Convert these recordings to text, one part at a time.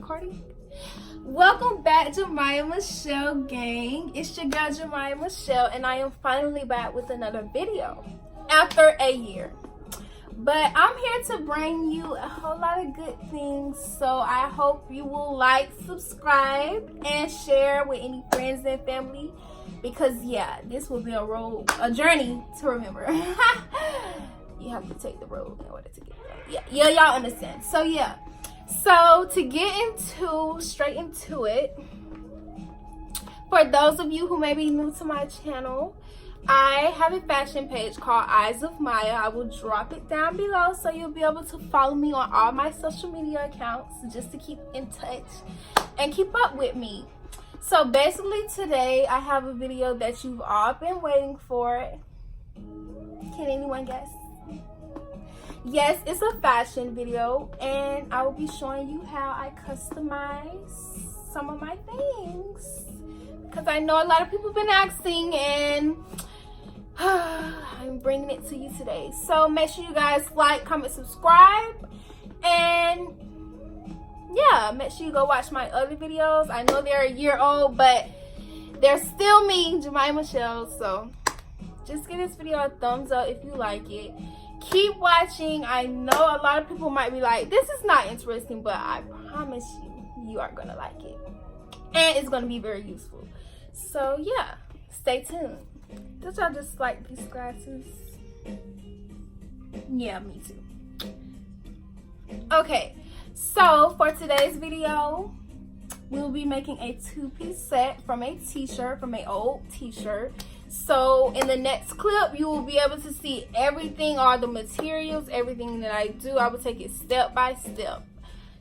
recording? Welcome back, Jemiah Michelle gang. It's your girl Jemiah Michelle, and I am finally back with another video after a year. But I'm here to bring you a whole lot of good things, so I hope you will like, subscribe, and share with any friends and family, because yeah, this will be a journey to remember. You have to take the road in order to get there. Yeah, y'all understand. So yeah, so to get straight into it, for those of you who may be new to my channel, I have a fashion page called Eyes of Maya. I will drop it down below so you'll be able to follow me on all my social media accounts just to keep in touch and keep up with me. So basically today I have a video that you've all been waiting for. Can anyone guess? Yes, it's a fashion video, and I will be showing you how I customize some of my things, because I know a lot of people have been asking, and I'm bringing it to you today. So make sure you guys like, comment, subscribe, and yeah, make sure you go watch my other videos. I know they're a year old, but they're still me, Jemiah Michelle. So just give this video a thumbs up if you like it. Keep watching. I know a lot of people might be like, this is not interesting, but I promise you are gonna like it, and it's gonna be very useful. So yeah, stay tuned. Don't y'all just like these glasses? Yeah, me too. Okay, so for today's video, we'll be making a two-piece set from a t-shirt, from an old t-shirt. So in the next clip, you will be able to see everything, all the materials, everything that I do. I will take it step by step.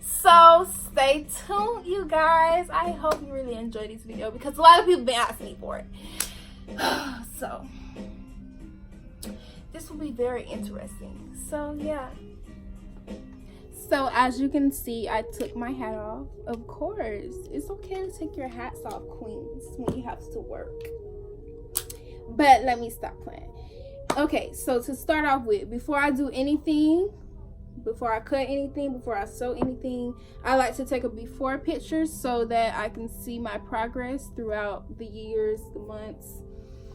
So stay tuned, you guys. I hope you really enjoy this video, because a lot of people have been asking me for it. So this will be very interesting. So yeah. So as you can see, I took my hat off. Of course, it's okay to take your hats off, queens, when you have to work. But let me stop playing. Okay, so to start off with, before I do anything, before I cut anything, before I sew anything, I like to take a before picture so that I can see my progress throughout the years, the months.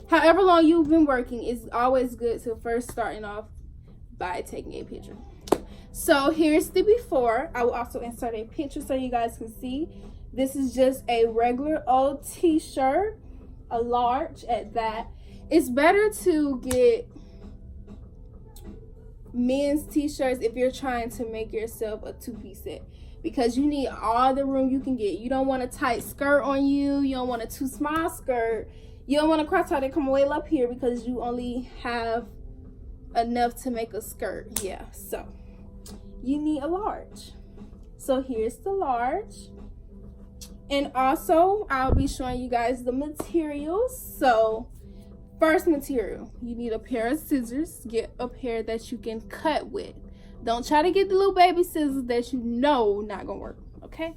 However long you've been working, it's always good to first starting off by taking a picture. So here's the before. I will also insert a picture so you guys can see. This is just a regular old t-shirt, a large at that. It's better to get men's t-shirts if you're trying to make yourself a two-piece set, because you need all the room you can get. You don't want a tight skirt on you. You don't want a too small skirt. You don't want a crop top that come way up here, because you only have enough to make a skirt. Yeah, so you need a large. So here's the large. And also, I'll be showing you guys the materials. So first material, you need a pair of scissors. Get a pair that you can cut with. Don't try to get the little baby scissors that you know not gonna work, okay?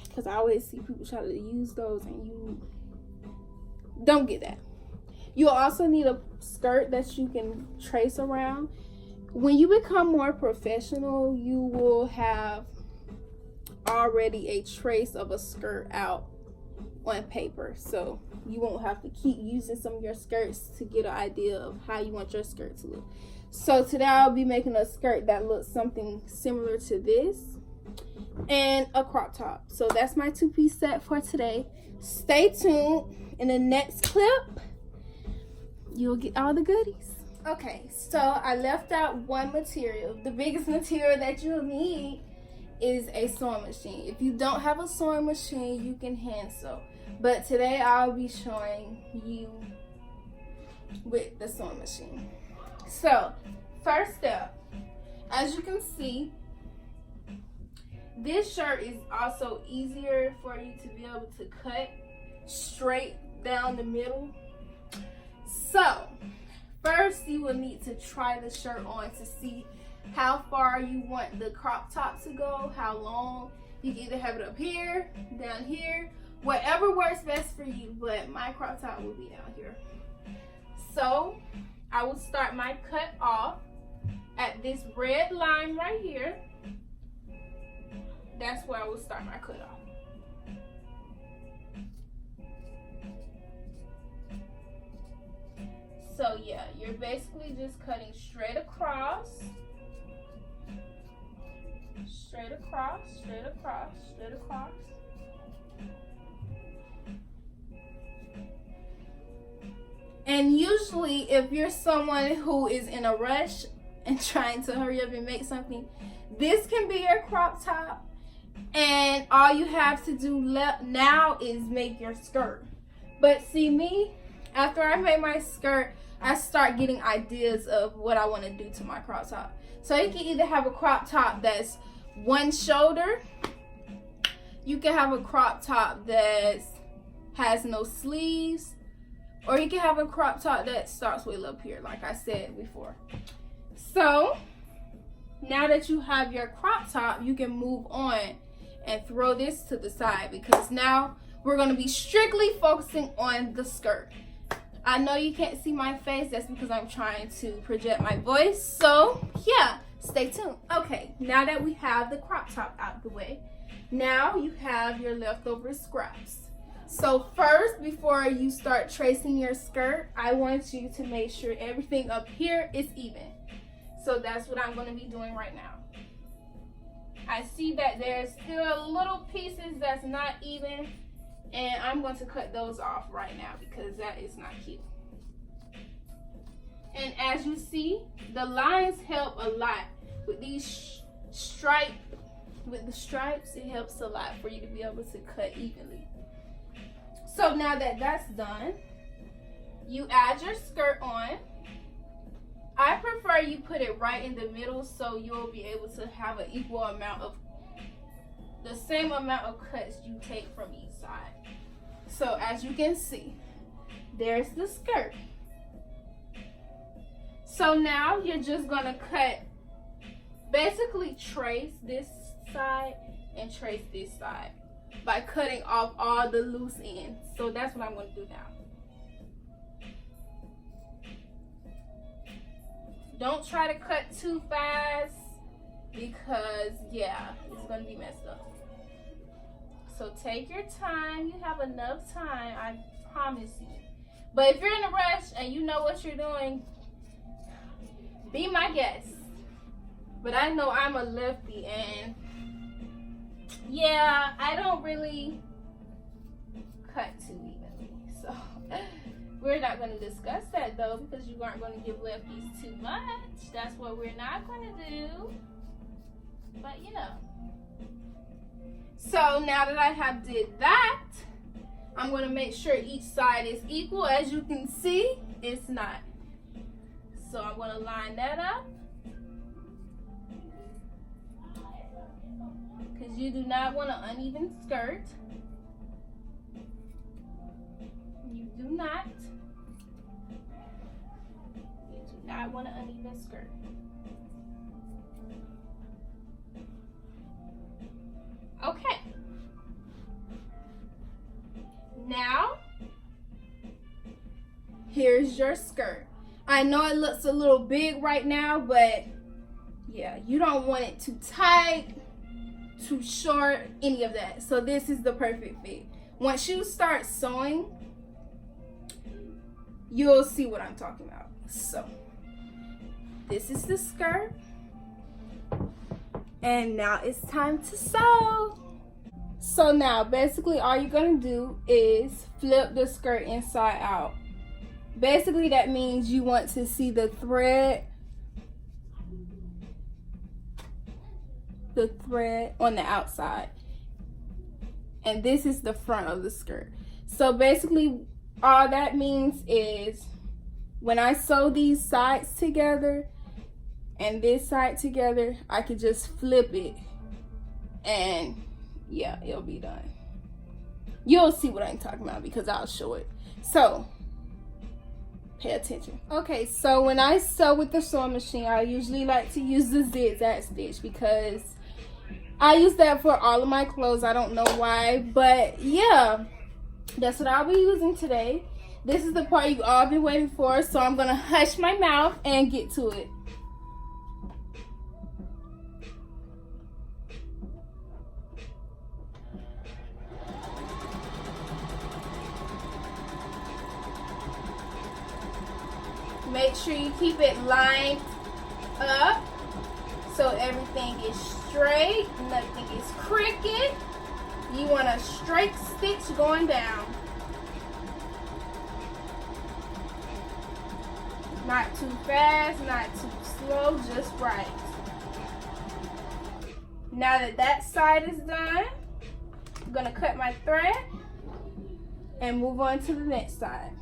Because I always see people try to use those and you don't get that. You'll also need a skirt that you can trace around. When you become more professional, you will have already a trace of a skirt out on paper, so you won't have to keep using some of your skirts to get an idea of how you want your skirt to look. So today I'll be making a skirt that looks something similar to this, and a crop top. So that's my two-piece set for today. Stay tuned. In the next clip, you'll get all the goodies. Okay, so I left out one material. The biggest material that you'll need is a sewing machine. If you don't have a sewing machine, you can hand sew. But today I'll be showing you with the sewing machine. So, first step, as you can see, this shirt is also easier for you to be able to cut straight down the middle. So, first you will need to try the shirt on to see how far you want the crop top to go, how long. You can either have it up here, down here, whatever works best for you, but my crop top will be down here. So I will start my cut off at this red line right here. that's where I will start my cut off. So yeah, you're basically just cutting straight across, straight across, straight across, straight across. And usually if you're someone who is in a rush and trying to hurry up and make something, this can be your crop top. And all you have to do now is make your skirt. But see me, after I make my skirt, I start getting ideas of what I want to do to my crop top. So you can either have a crop top that's one shoulder. You can have a crop top that has no sleeves. Or you can have a crop top that starts way up here, like I said before. So now that you have your crop top, you can move on and throw this to the side, because now we're going to be strictly focusing on the skirt. I know you can't see my face. That's because I'm trying to project my voice. So yeah, stay tuned. Okay, now that we have the crop top out of the way, now you have your leftover scraps. So first, before you start tracing your skirt, I want you to make sure everything up here is even. So that's what I'm going to be doing right now. I see that there's still little pieces that's not even, and I'm going to cut those off right now because that is not cute. And as you see, the lines help a lot with these stripes. With the stripes, it helps a lot for you to be able to cut evenly. So now that that's done, you add your skirt on. I prefer you put it right in the middle so you'll be able to have an equal amount of, the same amount of cuts you take from each side. So as you can see, there's the skirt. So now you're just gonna cut, basically trace this side and trace this side by cutting off all the loose ends. So that's what I'm gonna do now. Don't try to cut too fast because yeah, it's gonna be messed up. So take your time. You have enough time, I promise you. But if you're in a rush and you know what you're doing, be my guest. But I know I'm a lefty, and yeah, I don't really cut too evenly. So we're not going to discuss that though, because you aren't going to give lefties too much. That's what we're not going to do. But you know. So now that I have did that, I'm going to make sure each side is equal. As you can see, it's not. So I'm going to line that up. Because you do not want an uneven skirt. You do not. You do not want an uneven skirt. Okay. Now, here's your skirt. I know it looks a little big right now, but yeah, you don't want it too tight, too short, any of that. So this is the perfect fit. Once you start sewing, you'll see what I'm talking about. So this is the skirt, and now it's time to sew. So now basically all you're gonna do is flip the skirt inside out. Basically that means you want to see the thread on the outside, and this is the front of the skirt. So basically all that means is when I sew these sides together and this side together, I could just flip it and yeah, it'll be done. You'll see what I'm talking about because I'll show it. So pay attention. Okay, so when I sew with the sewing machine, I usually like to use the zigzag stitch because I use that for all of my clothes. I don't know why, but yeah, that's what I'll be using today. This is the part you've all been waiting for, so I'm gonna hush my mouth and get to it. Make sure you keep it lined up so everything is straight, nothing is crooked. You want a straight stitch going down. Not too fast, not too slow, just right. Now that that side is done, I'm gonna cut my thread and move on to the next side.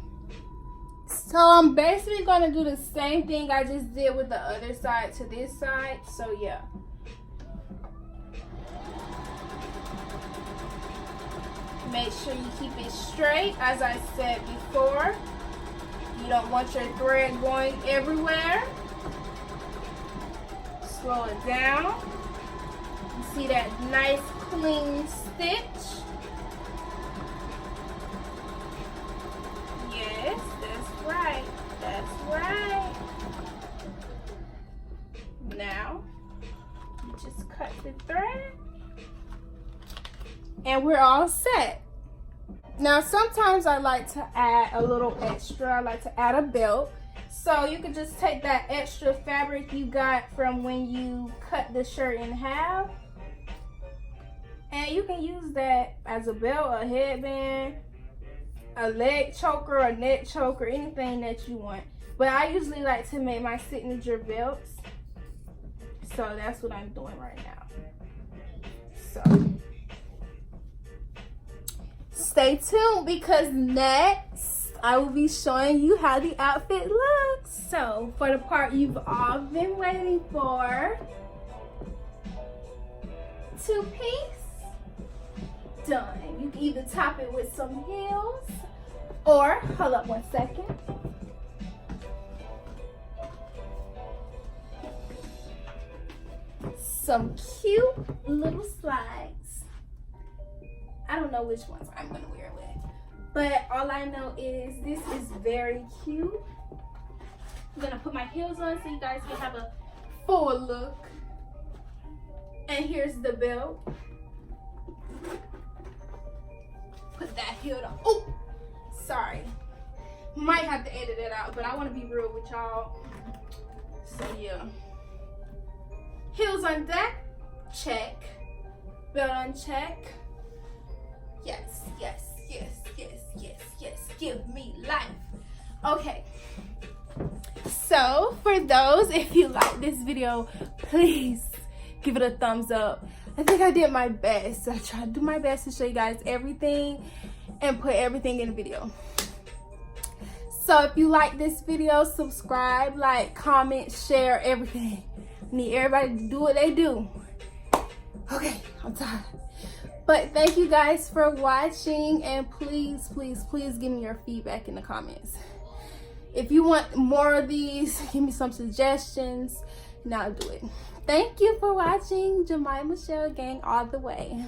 So I'm basically gonna do the same thing I just did with the other side to this side, so yeah. Make sure you keep it straight, as I said before. You don't want your thread going everywhere. Slow it down. You see that nice clean stitch? Yes, that's right. That's right. Now, you just cut the thread. And we're all set. Now, sometimes I like to add a little extra. I like to add a belt. So you can just take that extra fabric you got from when you cut the shirt in half, and you can use that as a belt, a headband, a leg choker, a neck choker, anything that you want. But I usually like to make my signature belts. So that's what I'm doing right now. So stay tuned, because next I will be showing you how the outfit looks. So for the part you've all been waiting for, two-piece, done. You can either top it with some heels or, hold up one second. Some cute little slides. I don't know which ones I'm gonna wear with, but all I know is this is very cute. I'm gonna put my heels on so you guys can have a full look. And here's the belt. Put that heel on. Oh, sorry. Might have to edit it out, but I want to be real with y'all. So yeah. Heels on deck, check. Belt on check. Yes, yes, yes, yes, yes, yes. Give me life. Okay. So for those, if you like this video, please give it a thumbs up. I think I did my best. I tried to do my best to show you guys everything and put everything in the video. So if you like this video, subscribe, like, comment, share, everything. I need everybody to do what they do. Okay, I'm tired. But thank you guys for watching, and please, please, please give me your feedback in the comments. If you want more of these, give me some suggestions and I'll do it. Thank you for watching. Jemima Michelle Gang all the way.